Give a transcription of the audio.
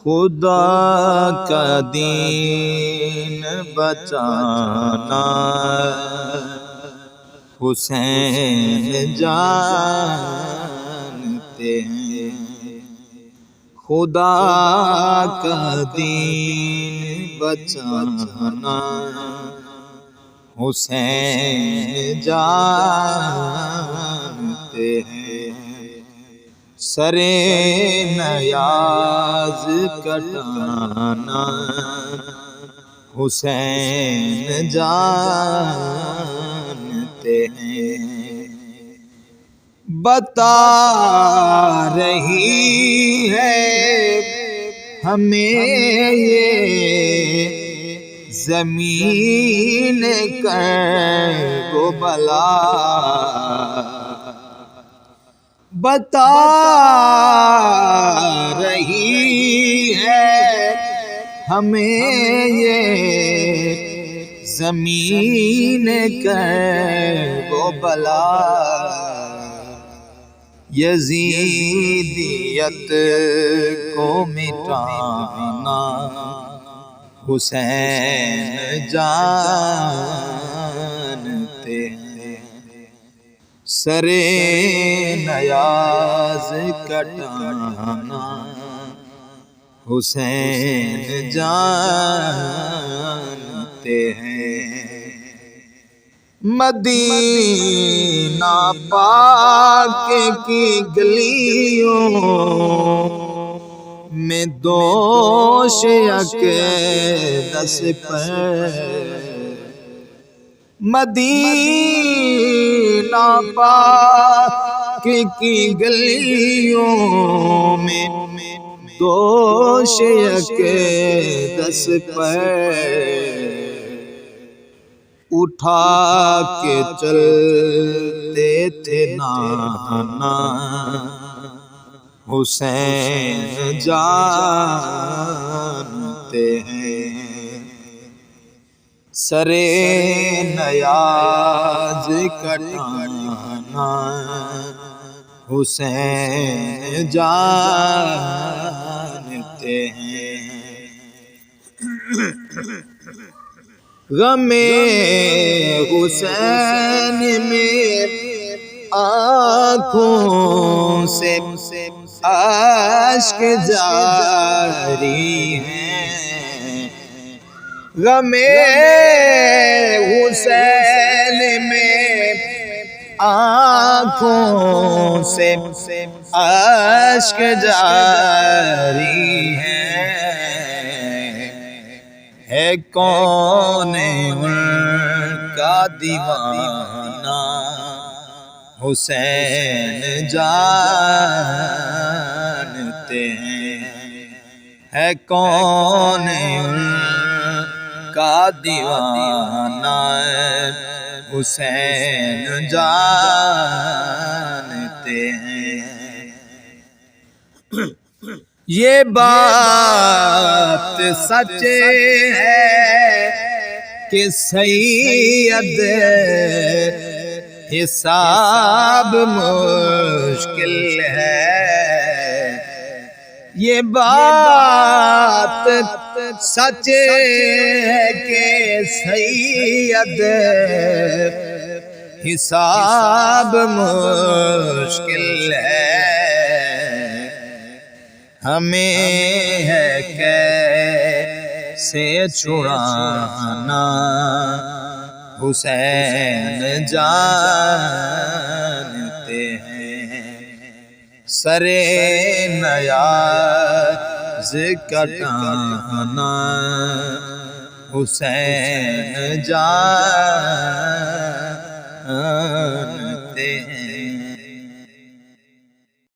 خدا کا دین بچانا حسین جانتے ہیں، خدا کا دین بچانا حسین جانتے ہیں، سر نیاز کٹانا حسین جانتے ہیں، بتا رہی ہے ہمیں یہ زمین کرب و بلا، بتا رہی ہے ہمیں یہ زمین کرب و بلا، یزیدیت کو مٹانا حسین جانتے ہیں، سر نیاز کٹانا حسین جانتے ہیں، مدینہ پاک کی گلیوں میں دوش اقدس پر، مدینہ پاک کی گلیوں میں دوش اقدس پر اٹھا کے چلتے تھے نانا حسین جانتے ہیں، سر نیاز کٹانا حسین جانتے ہیں، غم حسین میں آنکھوں سے اشک جاری ہیں، غم حسین میں آنکھوں سے اشک جاری ہے کون ان کا دیوانہ حسین جانتے ہیں، ہے کون ان کا دیوانہ حسین جانتے ہیں، یہ بات سچ ہے کہ سید حساب مشکل ہے، یہ بات سچ ہے کہ سید حساب مشکل ہے، ہمیں ہے کیسے چھڑانا حسین جانتے ہیں، سر نیاز کٹانا حسین جانتے ہیں۔